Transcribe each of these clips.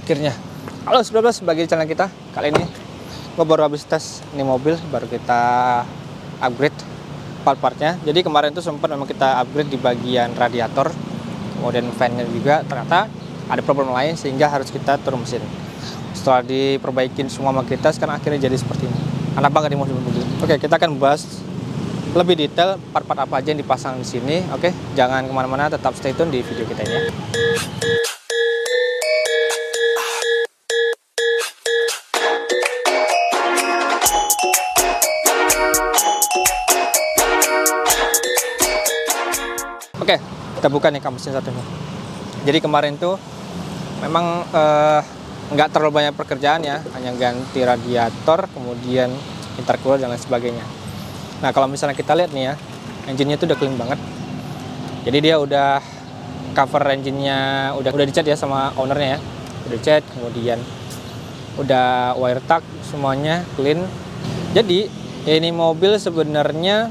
Akhirnya, halo 19 bagi channel kita. Kali ini gue baru habis tes ini mobil, baru kita upgrade part-partnya. Jadi kemarin tuh sempat memang kita upgrade di bagian radiator, kemudian fan-nya juga ternyata ada problem lain sehingga harus kita turun mesin. Setelah diperbaikin semua sama kita, sekarang akhirnya jadi seperti ini. Enak banget di mobil. Oke, kita akan bahas lebih detail part-part apa aja yang dipasang di sini. Oke, jangan kemana-mana, tetap stay tune di video kita ini ya. Oke, kita buka nih kap mesin satunya. Jadi kemarin tuh memang nggak terlalu banyak pekerjaan ya, hanya ganti radiator, kemudian intercooler dan lain sebagainya. Nah kalau misalnya kita lihat nih ya, engine-nya tuh udah clean banget. Jadi dia udah cover engine-nya udah dicat ya sama ownernya ya, udah dicat, kemudian udah wire tag semuanya clean. Jadi ini mobil sebenarnya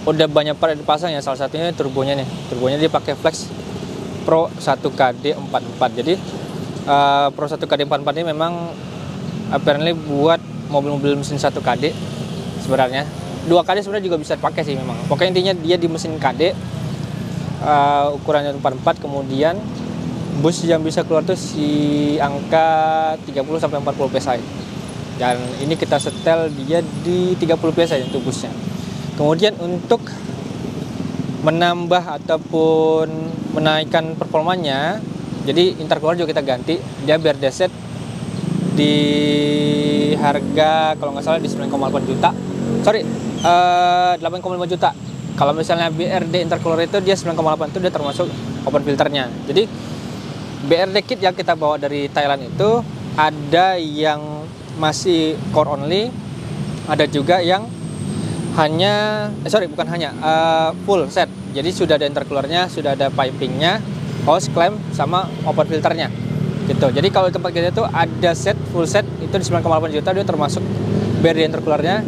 udah banyak part dipasang ya, salah satunya turbonya nih. Turbonya dia pakai Flex Pro 1KD44. Jadi Pro 1KD44 ini memang apparently buat mobil-mobil mesin 1KD sebenarnya. 2KD sebenarnya juga bisa dipakai sih memang. Pokoknya intinya dia di mesin KD, ukurannya 44, kemudian bus yang bisa keluar tuh si angka 30 sampai 40 PSI. Dan ini kita setel dia di 30 PSI untuk busnya. Kemudian untuk menambah ataupun menaikkan performanya, jadi intercooler juga kita ganti. Dia BRD set di harga kalau nggak salah di 9,8 juta. Sorry, 8,5 juta. Kalau misalnya BRD intercooler itu dia 9,8, itu dia termasuk open filternya. Jadi BRD kit yang kita bawa dari Thailand itu ada yang masih core only, ada juga yang full set. Jadi sudah ada intercoolernya, sudah ada pipingnya, hose clamp sama open filternya gitu. Jadi kalau tempat kita itu ada set full set itu di 9,8 juta, dia termasuk BRD intercoolernya,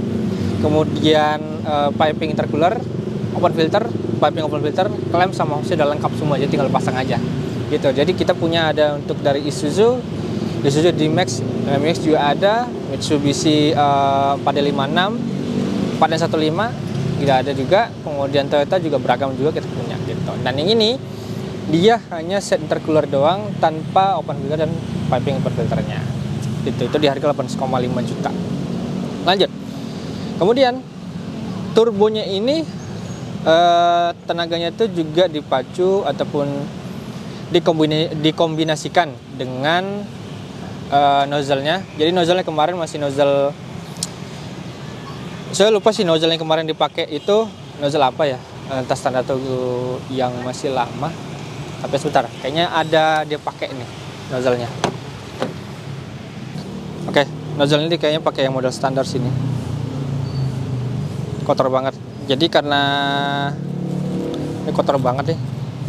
kemudian piping intercooler, open filter, piping open filter, clamp sama hose udah lengkap semua, jadi tinggal pasang aja gitu. Jadi kita punya ada untuk dari Isuzu D-Max, MX juga ada, Mitsubishi 4D56, 4D15 tidak ada juga, kemudian Toyota juga beragam juga kita punya gitu. Dan yang ini dia hanya set intercooler doang tanpa open filter dan piping open filternya gitu. Itu di harga 8,5 juta. Lanjut, kemudian turbonya ini tenaganya itu juga dipacu ataupun dikombinasikan dengan nozzle-nya. Jadi nozzle-nya kemarin masih nozzle, saya lupa sih nozzle yang kemarin dipakai itu nozzle apa ya, entah standar atau yang masih lama. Tapi sebentar, kayaknya ada dia pakai nih nozzle-nya. Oke, nozzle ini kayaknya pakai yang model standar sini. Kotor banget. Jadi karena ini kotor banget nih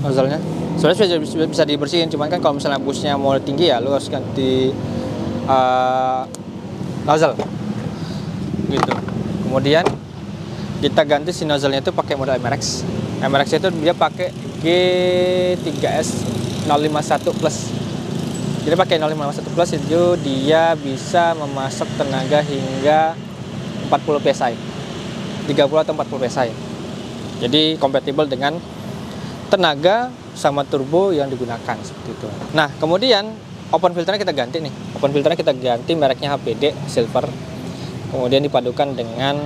nozzle-nya. Sebenarnya bisa dibersihin, cuman kan kalau misalnya busnya mau tinggi ya lu harus ganti nozzle gitu. Kemudian kita ganti si nozzle-nya itu pakai model MRX. MRX itu dia pakai G3S 051 Plus. Jadi pakai 051 Plus itu dia bisa memasok tenaga hingga 40 PSI. 30 atau 40 PSI. Jadi kompatibel dengan tenaga sama turbo yang digunakan seperti itu. Nah, kemudian open filternya kita ganti nih. Open filternya kita ganti mereknya HPD Silver. Kemudian dipadukan dengan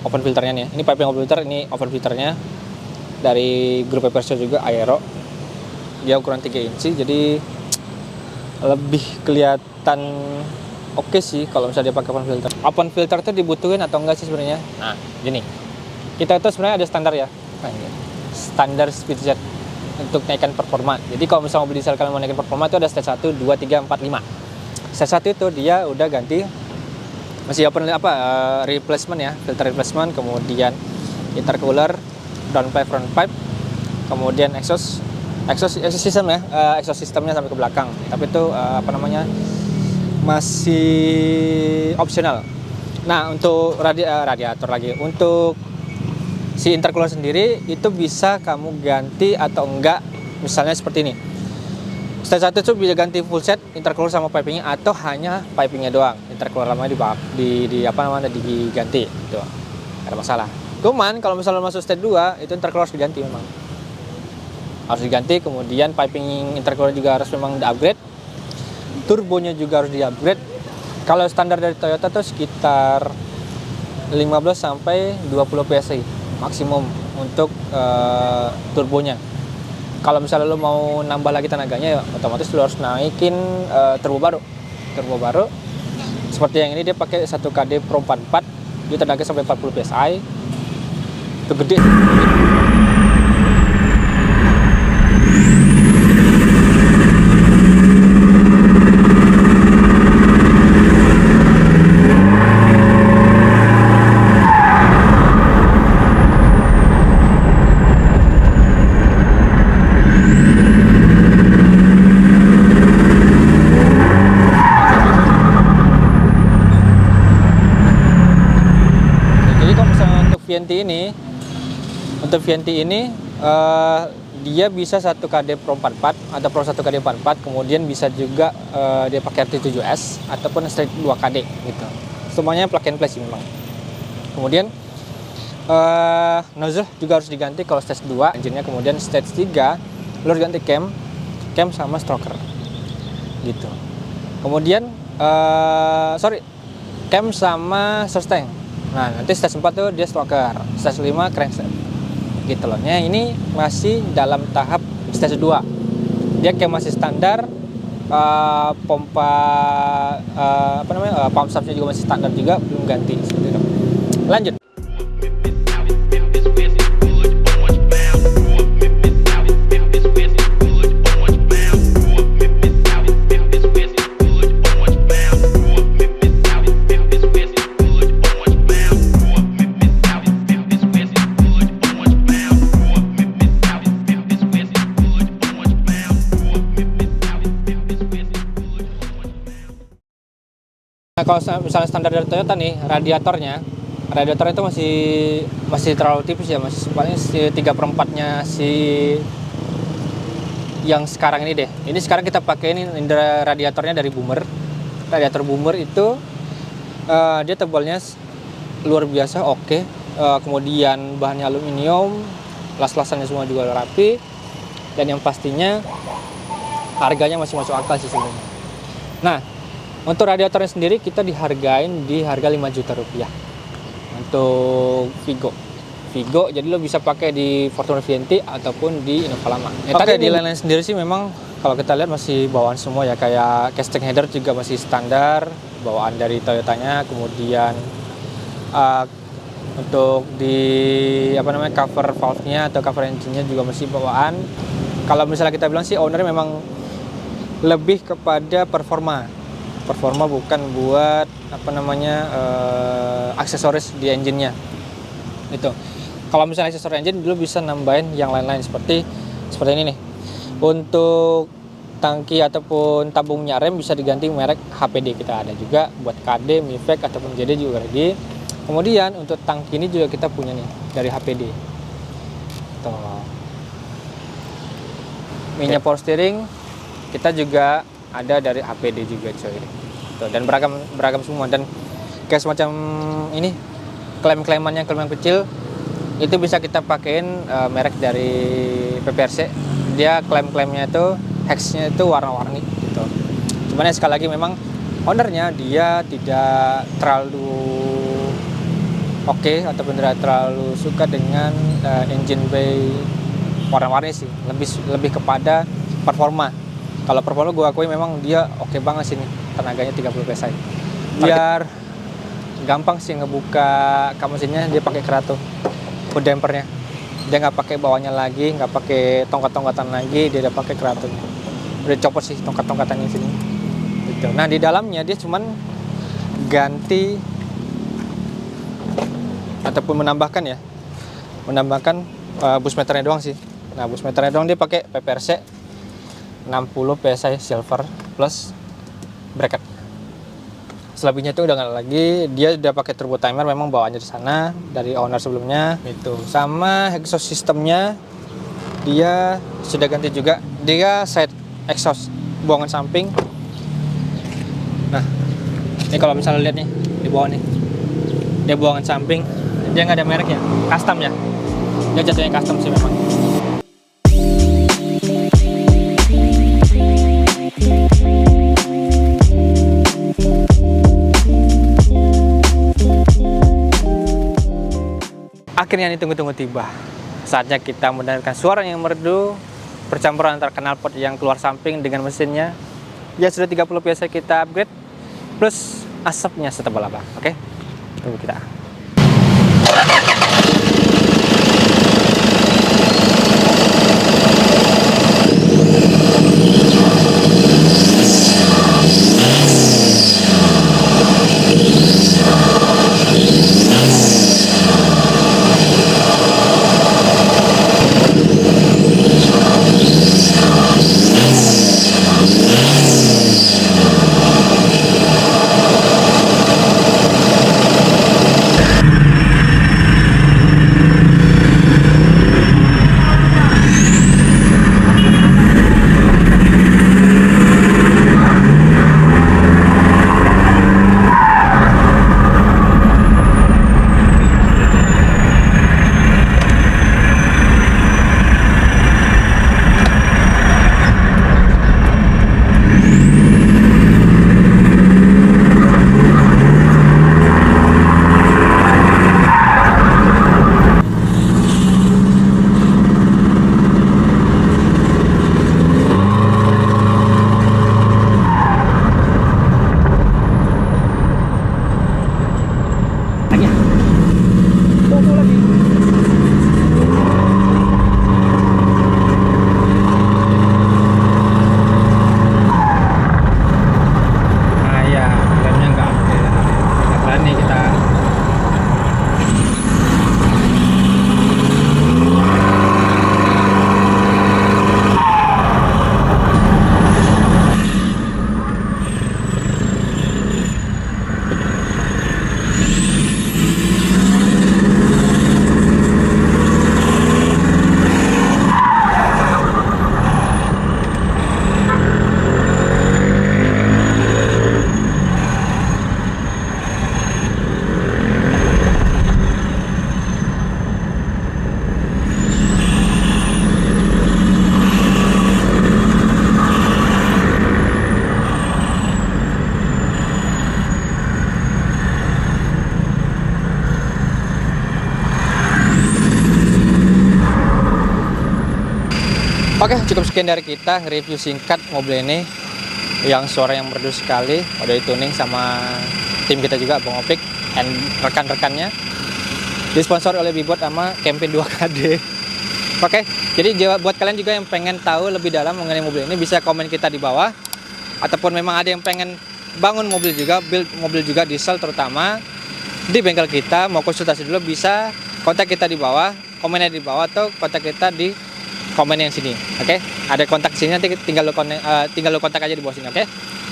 open filternya nih. Ini piping open filter, ini open filternya dari grup Evershow juga Aero. Dia ukuran 3 inci, jadi lebih kelihatan oke sih kalau misalnya dia pakai open filter. Open filter itu dibutuhin atau enggak sih sebenarnya? Nah, gini. Kita itu sebenarnya ada standar ya. Nah, ini. Standar speed jet. untuk naikkan performa. Jadi kalau misalnya mobil diesel kalian mau naikin performa itu ada stage 1, 2, 3, 4, 5. Stage 1 itu dia udah ganti masih replacement ya, filter replacement, kemudian intercooler, downpipe, front pipe, kemudian exhaust system ya, exhaust systemnya sampai ke belakang. Tapi itu masih optional. Nah, untuk radiator lagi, untuk si intercooler sendiri itu bisa kamu ganti atau enggak, misalnya seperti ini. Stage 1 itu bisa ganti full set intercooler sama pipingnya, atau hanya pipingnya doang, intercooler lamanya diganti gitu. Gak ada masalah. Cuman kalau misalnya masuk stage 2 itu intercooler harus diganti, memang harus diganti. Kemudian piping intercooler juga harus memang di-upgrade, turbonya juga harus di-upgrade. Kalau standar dari Toyota tuh sekitar 15 sampai 20 PSI maksimum untuk turbonya. Kalau misalnya lo mau nambah lagi tenaganya, ya otomatis lo harus naikin turbo baru. Seperti yang ini, dia pakai 1KD Pro 44, dia tenaga sampai 40 PSI. Itu gede. Untuk VNT ini dia bisa 1KD Pro 44 atau Pro 1KD 44, kemudian bisa juga dia pakai RT7S ataupun straight 2KD gitu. Semuanya plug and play sih memang. Kemudian nozzle juga harus diganti kalau stage 2 engine-nya. Kemudian stage 3 lo harus ganti cam sama stroker gitu. Kemudian cam sama exhaust tank. Nah, nanti stage 4 tuh dia stroker, stage 5 crankshaft gitu loh. Nah, ini masih dalam tahap stage 2. Dia kayak masih standar, pompa pump shaftnya juga masih standar juga, belum ganti seperti itu. Lanjut. Nah, kalau misalnya standar dari Toyota nih, radiatornya itu masih terlalu tipis ya, masih paling 3/4-nya si yang sekarang ini deh. Ini sekarang kita pakai ini radiatornya dari Boomer. Radiator Boomer itu dia tebalnya luar biasa, oke. Kemudian bahannya aluminium, las-lasannya semua juga rapi, dan yang pastinya harganya masih masuk akal sih sebenarnya. Nah, untuk radiatornya sendiri kita dihargain di harga 5 juta rupiah untuk Vigo, jadi lo bisa pakai di Fortuner VNT ataupun di Innova lama. Oke, di lain-lain sendiri sih memang kalau kita lihat masih bawaan semua ya, kayak casting header juga masih standar bawaan dari Toyotanya. Kemudian untuk di cover valve-nya atau cover engine-nya juga masih bawaan. Kalau misalnya kita bilang sih owner memang lebih kepada performa, bukan buat aksesoris di engine-nya itu. Kalau misalnya aksesoris engine dulu bisa nambahin yang lain-lain seperti ini nih. Untuk tangki ataupun tabungnya rem bisa diganti merek HPD, kita ada juga buat KD, Mivec ataupun JD juga lagi. Kemudian untuk tangki ini juga kita punya nih dari HPD. Tuh. Minyak power steering kita juga ada dari HPD juga coy. Tuh, dan beragam semua, dan kayak semacam ini klem yang kecil itu bisa kita pakein merek dari PPRC. Dia klaim-klaimnya itu hex-nya itu warna-warni gitu. Cuman ya sekali lagi memang ownernya dia tidak terlalu oke ataupun tidak terlalu suka dengan engine bay warna-warni sih. Lebih kepada performa. Kalau performa gue akui memang dia oke banget sih nih, tenaganya 30 PSI. Biar gampang sih ngebuka kap mesinnya, dia pakai Kerato hood dampernya. Dia nggak pakai bawahnya lagi, nggak pakai tongkat-tongkatan lagi, dia udah pakai keratonnya. Udah copot sih tongkat-tongkatannya sini. Gitu. Nah di dalamnya dia cuman ganti ataupun menambahkan bus meternya doang sih. Nah bus meternya doang dia pakai PPRC 60 PSI silver plus bracket. Selebihnya itu udah nggak lagi, dia udah pakai turbo timer, memang bawaannya di sana dari owner sebelumnya itu. Sama exhaust sistemnya dia sudah ganti juga, dia side exhaust buangan samping. Nah ini kalau misalnya lihat nih di bawah nih, dia buangan samping, dia nggak ada merek ya, custom ya, dia jatuhnya custom sih memang. Akhirnya ini tunggu-tunggu tiba. Saatnya kita mendengarkan suara yang merdu percampuran antara knalpot yang keluar samping dengan mesinnya. Ya sudah 30 PSI kita upgrade plus asapnya setebal apa. Oke? Tunggu kita. Oke, cukup sekian dari kita nge-review singkat mobil ini yang suara yang merdu sekali. Udah dituning sama tim kita juga, Bang Opik dan rekan-rekannya. Disponsori oleh Bibot sama Campaign 2KD. Oke, jadi buat kalian juga yang pengen tahu lebih dalam mengenai mobil ini bisa komen kita di bawah. Ataupun memang ada yang pengen bangun mobil juga, build mobil juga diesel terutama di bengkel kita, mau konsultasi dulu bisa kontak kita di bawah, komennya di bawah atau kontak kita di komen yang sini. Oke, ada kontak sini, nanti tinggal lu kontak aja di bawah sini.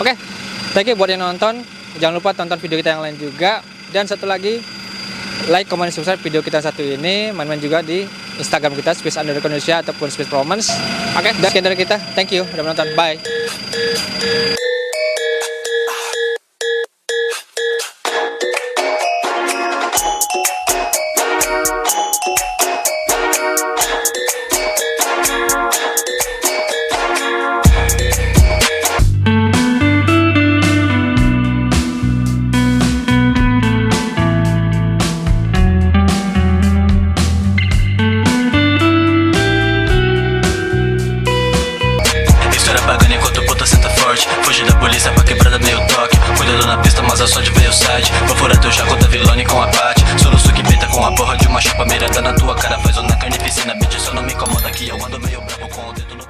Oke, thank you buat yang nonton. Jangan lupa tonton video kita yang lain juga, dan satu lagi like, comment, subscribe video kita satu ini. Main-main juga di Instagram kita @Space_Indonesia ataupun Space Performance. Oke, dan sekian dari kita. Thank you udah menonton. Bye. Fugir da polícia pra quebrada meio toque. Cuidado na pista, mas é só de ver o site. Vou furar teu jaco da Vilone com a Paty. Soluço que peita com a porra de uma chapa mirada na tua cara. Faz uma carnificina. sinabidyo, sono mi comoda, chi io quando meglio bravo contento, non